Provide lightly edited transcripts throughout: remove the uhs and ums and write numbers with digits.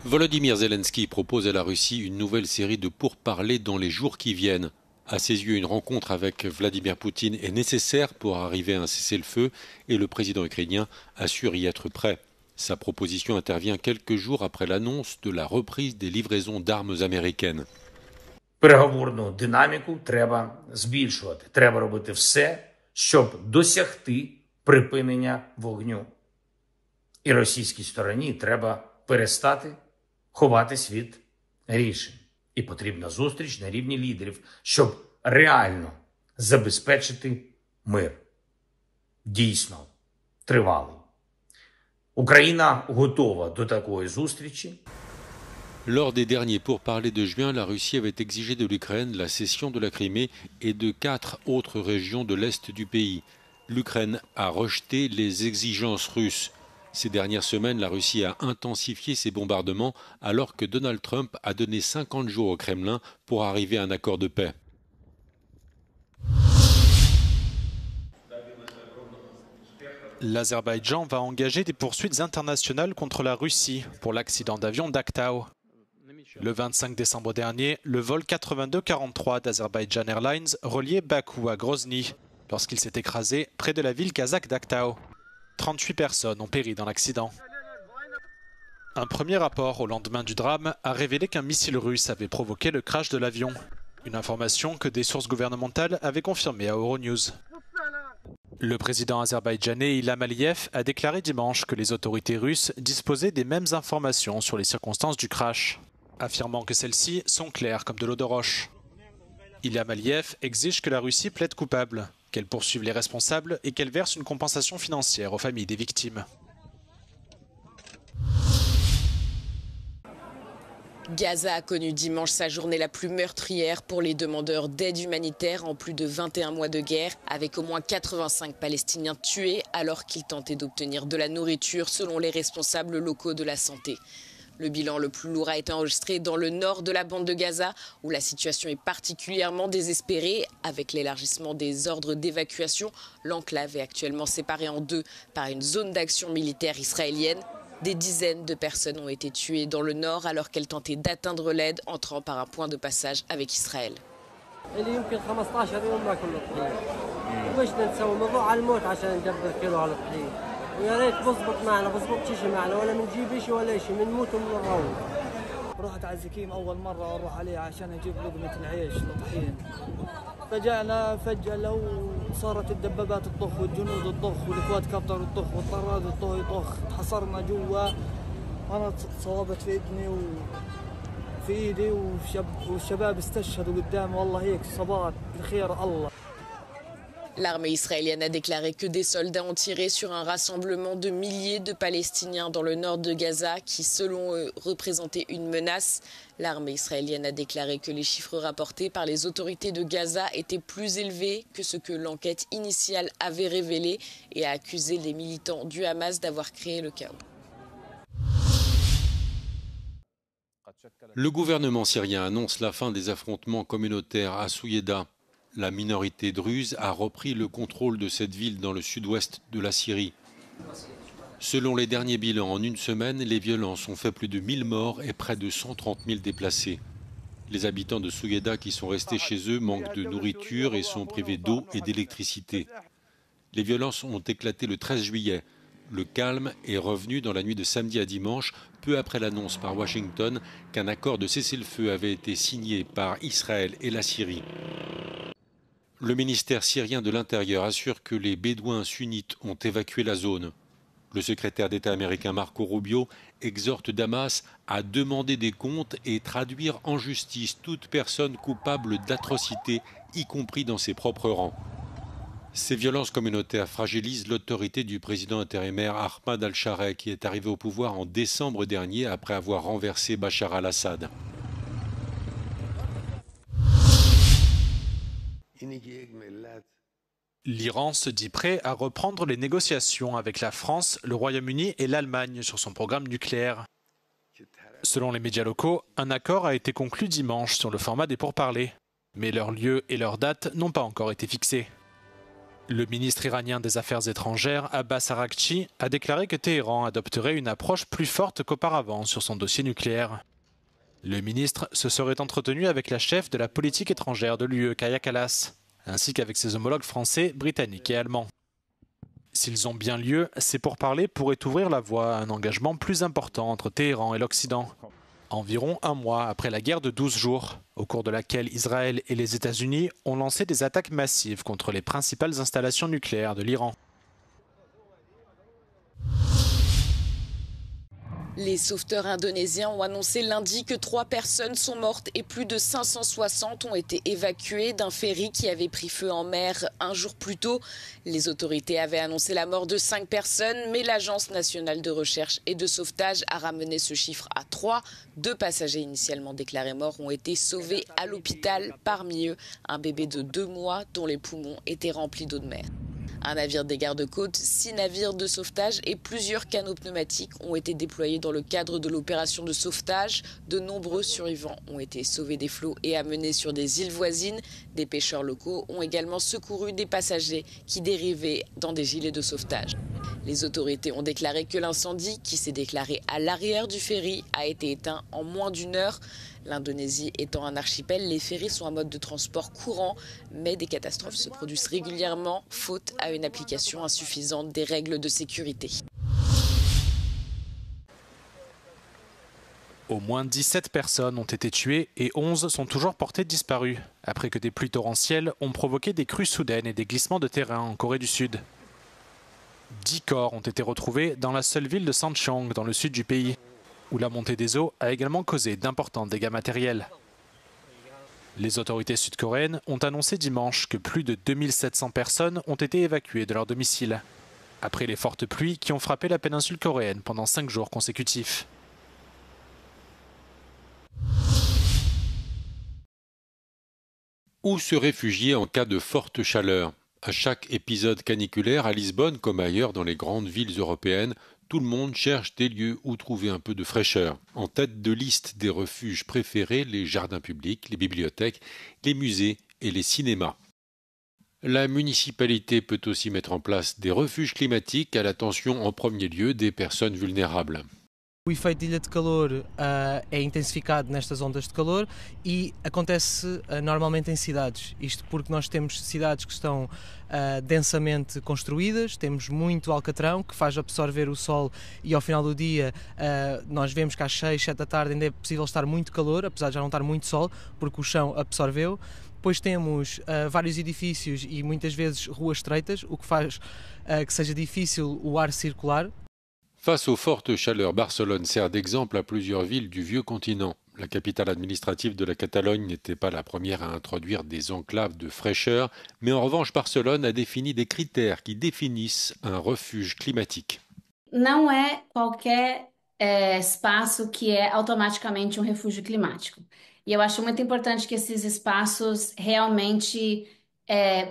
Volodymyr Zelensky propose à la Russie une nouvelle série de pourparlers dans les jours qui viennent. À ses yeux, une rencontre avec Vladimir Poutine est nécessaire pour arriver à un cessez-le-feu et le président ukrainien assure y être prêt. Sa proposition intervient quelques jours après l'annonce de la reprise des livraisons d'armes américaines. Переговорну динаміку треба збільшувати. Треба робити все, щоб досягти припинення вогню. І російській стороні треба перестати ховатись від рішень. І потрібна зустріч на рівні лідерів, щоб реально забезпечити мир. Дійсно, тривалий. Україна готова до такої зустрічі. Lors des derniers pourparlers de juin, la Russie avait exigé de l'Ukraine la cession de la Crimée et de 4 autres régions de l'est du pays. L'Ukraine a rejeté les exigences russes. Ces dernières semaines, la Russie a intensifié ses bombardements alors que Donald Trump a donné 50 jours au Kremlin pour arriver à un accord de paix. L'Azerbaïdjan va engager des poursuites internationales contre la Russie pour l'accident d'avion d'Aktau. Le 25 décembre dernier, le vol 8243 d'Azerbaijan Airlines reliait Bakou à Grozny lorsqu'il s'est écrasé près de la ville kazakh d'Aktau. 38 personnes ont péri dans l'accident. Un premier rapport au lendemain du drame a révélé qu'un missile russe avait provoqué le crash de l'avion. Une information que des sources gouvernementales avaient confirmée à Euronews. Le président azerbaïdjanais Ilham Aliyev a déclaré dimanche que les autorités russes disposaient des mêmes informations sur les circonstances du crash, affirmant que celles-ci sont claires comme de l'eau de roche. Ilham Aliyev exige que la Russie plaide coupable, qu'elle poursuive les responsables et qu'elle verse une compensation financière aux familles des victimes. Gaza a connu dimanche sa journée la plus meurtrière pour les demandeurs d'aide humanitaire en plus de 21 mois de guerre, avec au moins 85 Palestiniens tués alors qu'ils tentaient d'obtenir de la nourriture selon les responsables locaux de la santé. Le bilan le plus lourd a été enregistré dans le nord de la bande de Gaza, où la situation est particulièrement désespérée. Avec l'élargissement des ordres d'évacuation, l'enclave est actuellement séparée en deux par une zone d'action militaire israélienne. Des dizaines de personnes ont été tuées dans le nord alors qu'elles tentaient d'atteindre l'aide entrant par un point de passage avec Israël. ويا ريت بزبط معنا بزبط شيء معنا ولا بنجيب شيء ولا شيء بنموت وبنروح. رحت على الزكيم اول مره اروح عليه عشان اجيب لقمه العيش للطحين. فجأنا فجأة لو صارت الدبابات تطخ والجنود تطخ والكواد كابتر تطخ والطراد يطخ تحصرنا جوا. انا صوابت في ابني وفي ايدي والشباب استشهدوا قدامي والله هيك صبات الخير الله. L'armée israélienne a déclaré que des soldats ont tiré sur un rassemblement de milliers de Palestiniens dans le nord de Gaza qui, selon eux, représentait une menace. L'armée israélienne a déclaré que les chiffres rapportés par les autorités de Gaza étaient plus élevés que ce que l'enquête initiale avait révélé et a accusé les militants du Hamas d'avoir créé le chaos. Le gouvernement syrien annonce la fin des affrontements communautaires à Souyeda. La minorité druze a repris le contrôle de cette ville dans le sud-ouest de la Syrie. Selon les derniers bilans, en une semaine, les violences ont fait plus de 1000 morts et près de 130 000 déplacés. Les habitants de Souyeda qui sont restés chez eux manquent de nourriture et sont privés d'eau et d'électricité. Les violences ont éclaté le 13 juillet. Le calme est revenu dans la nuit de samedi à dimanche, peu après l'annonce par Washington qu'un accord de cessez-le-feu avait été signé par Israël et la Syrie. Le ministère syrien de l'Intérieur assure que les Bédouins sunnites ont évacué la zone. Le secrétaire d'État américain Marco Rubio exhorte Damas à demander des comptes et traduire en justice toute personne coupable d'atrocités, y compris dans ses propres rangs. Ces violences communautaires fragilisent l'autorité du président intérimaire Ahmad al-Shareh qui est arrivé au pouvoir en décembre dernier après avoir renversé Bachar al-Assad. L'Iran se dit prêt à reprendre les négociations avec la France, le Royaume-Uni et l'Allemagne sur son programme nucléaire. Selon les médias locaux, un accord a été conclu dimanche sur le format des pourparlers. Mais leur lieu et leur date n'ont pas encore été fixés. Le ministre iranien des Affaires étrangères, Abbas Araghchi, a déclaré que Téhéran adopterait une approche plus forte qu'auparavant sur son dossier nucléaire. Le ministre se serait entretenu avec la chef de la politique étrangère de l'UE, Kaja Kallas, ainsi qu'avec ses homologues français, britanniques et allemands. S'ils ont bien lieu, ces pourparlers pourraient ouvrir la voie à un engagement plus important entre Téhéran et l'Occident. Environ un mois après la guerre de 12 jours, au cours de laquelle Israël et les États-Unis ont lancé des attaques massives contre les principales installations nucléaires de l'Iran. Les sauveteurs indonésiens ont annoncé lundi que 3 personnes sont mortes et plus de 560 ont été évacuées d'un ferry qui avait pris feu en mer un jour plus tôt. Les autorités avaient annoncé la mort de 5 personnes, mais l'Agence nationale de recherche et de sauvetage a ramené ce chiffre à 3. 2 passagers initialement déclarés morts ont été sauvés à l'hôpital, parmi eux un bébé de 2 mois dont les poumons étaient remplis d'eau de mer. Un navire des gardes-côtes, 6 navires de sauvetage et plusieurs canots pneumatiques ont été déployés dans le cadre de l'opération de sauvetage. De nombreux survivants ont été sauvés des flots et amenés sur des îles voisines. Des pêcheurs locaux ont également secouru des passagers qui dérivaient dans des gilets de sauvetage. Les autorités ont déclaré que l'incendie, qui s'est déclaré à l'arrière du ferry, a été éteint en moins d'1 heure. L'Indonésie étant un archipel, les ferries sont un mode de transport courant, mais des catastrophes se produisent régulièrement, faute à une application insuffisante des règles de sécurité. Au moins 17 personnes ont été tuées et 11 sont toujours portées disparues, après que des pluies torrentielles ont provoqué des crues soudaines et des glissements de terrain en Corée du Sud. 10 corps ont été retrouvés dans la seule ville de Sancheong, dans le sud du pays, où la montée des eaux a également causé d'importants dégâts matériels. Les autorités sud-coréennes ont annoncé dimanche que plus de 2700 personnes ont été évacuées de leur domicile, après les fortes pluies qui ont frappé la péninsule coréenne pendant 5 jours consécutifs. Où se réfugier en cas de forte chaleur? À chaque épisode caniculaire, à Lisbonne comme ailleurs dans les grandes villes européennes, tout le monde cherche des lieux où trouver un peu de fraîcheur. En tête de liste des refuges préférés, les jardins publics, les bibliothèques, les musées et les cinémas. La municipalité peut aussi mettre en place des refuges climatiques à l'attention en premier lieu des personnes vulnérables. O efeito de ilha de calor é intensificado nestas ondas de calor e acontece normalmente em cidades. Isto porque nós temos cidades que estão densamente construídas, temos muito alcatrão que faz absorver o sol e ao final do dia nós vemos que às 6, 7 da tarde ainda é possível estar muito calor, apesar de já não estar muito sol, porque o chão absorveu. Depois temos vários edifícios e muitas vezes ruas estreitas, o que faz que seja difícil o ar circular. Face aux fortes chaleurs, Barcelone sert d'exemple à plusieurs villes du vieux continent. La capitale administrative de la Catalogne n'était pas la première à introduire des enclaves de fraîcheur, mais en revanche, Barcelone a défini des critères qui définissent un refuge climatique. Não é qualquer espaço que é automaticamente refúgio climático. E eu acho muito importante que esses espaços realmente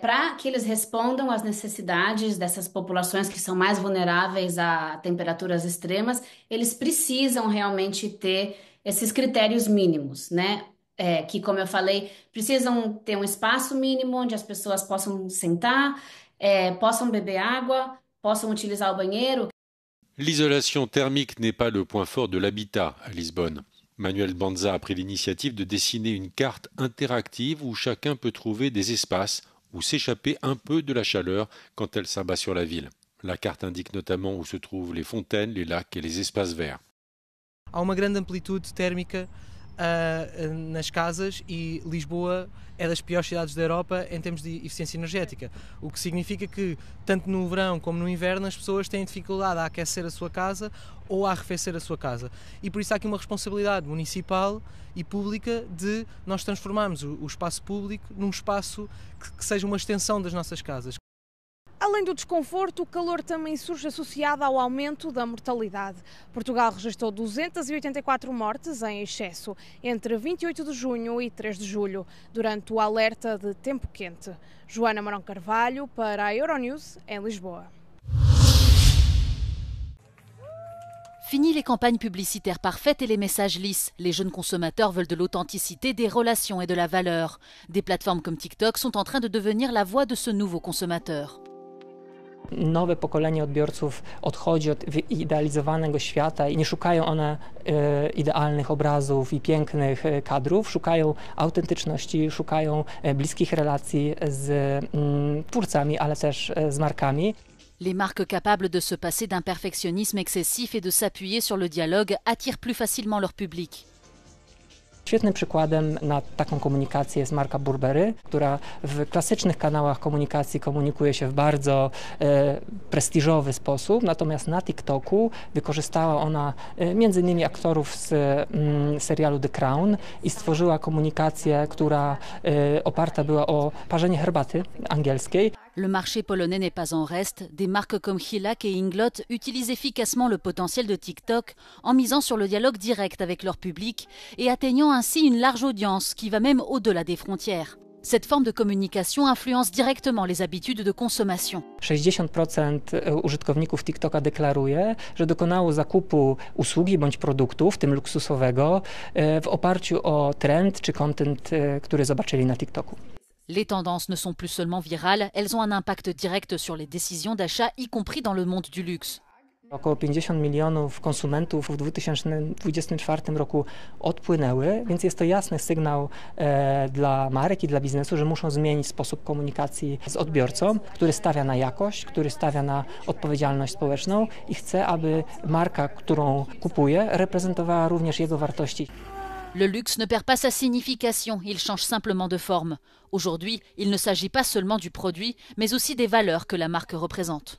para que eles respondam às necessidades dessas populações que são mais vulneráveis a temperaturas extremas, eles precisam realmente ter esses critérios mínimos, né? Que, como eu falei, precisam ter um espaço mínimo onde as pessoas possam sentar, possam beber água, possam utilizar o banheiro. L'isolation thermique n'est pas le point fort de l'habitat à Lisbonne. Manuel Banza a pris l'initiative de dessiner une carte interactive où chacun peut trouver des espaces où s'échapper un peu de la chaleur quand elle s'abat sur la ville. La carte indique notamment où se trouvent les fontaines, les lacs et les espaces verts. Há uma grande amplitude térmica nas casas e Lisboa é das piores cidades da Europa em termos de eficiência energética, o que significa que tanto no verão como no inverno as pessoas têm dificuldade a aquecer a sua casa ou a arrefecer a sua casa e por isso há aqui uma responsabilidade municipal e pública de nós transformarmos o espaço público num espaço que seja uma extensão das nossas casas. Além do desconforto, o calor também surge associado ao aumento da mortalidade. Portugal registrou 284 mortes em excesso entre 28 de junho e 3 de julho, durante o alerta de tempo quente. Joana Marão Carvalho, para a Euronews, em Lisboa. Fini les campagnes publicitaires parfaites et les messages lisses. Les jeunes consommateurs veulent de l'authenticité, des relations et de la valeur. Des plateformes comme TikTok sont en train de devenir la voix de ce nouveau consommateur. Nowe pokolenie odbiorców odchodzi od wyidealizowanego świata i nie szukają one idealnych obrazów i pięknych kadrów, szukają autentyczności, szukają bliskich relacji z twórcami, ale też z markami. Les marques capables de se passer d'un perfectionnisme excessif et de s'appuyer sur le dialogue attirent plus facilement leur public. Świetnym przykładem na taką komunikację jest marka Burberry, która w klasycznych kanałach komunikacji komunikuje się w bardzo prestiżowy sposób, natomiast na TikToku wykorzystała ona m.in. aktorów z serialu The Crown i stworzyła komunikację, która oparta była o parzenie herbaty angielskiej. Le marché polonais n'est pas en reste. Des marques comme Hilak et Inglot utilisent efficacement le potentiel de TikTok en misant sur le dialogue direct avec leur public et atteignant ainsi une large audience qui va même au-delà des frontières. Cette forme de communication influence directement les habitudes de consommation. 60% użytkowników TikToka deklaruje, że dokonało zakupu usługi bądź produktu, w tym luksusowego, w oparciu o trend czy content, który zobaczyli na TikToku. Les tendances ne sont plus seulement virales, elles ont un impact direct sur les décisions d'achat, y compris dans le monde du luxe. Około 50 milionów konsumentów w 2024 roku odpłynęły, więc jest to jasny sygnał dla marek i dla biznesu, że muszą zmienić sposób komunikacji z odbiorcą, który stawia na jakość, który stawia na odpowiedzialność społeczną i chce, aby marka, którą kupuje, reprezentowała również jego wartości. Le luxe ne perd pas sa signification, il change simplement de forme. Aujourd'hui, il ne s'agit pas seulement du produit, mais aussi des valeurs que la marque représente.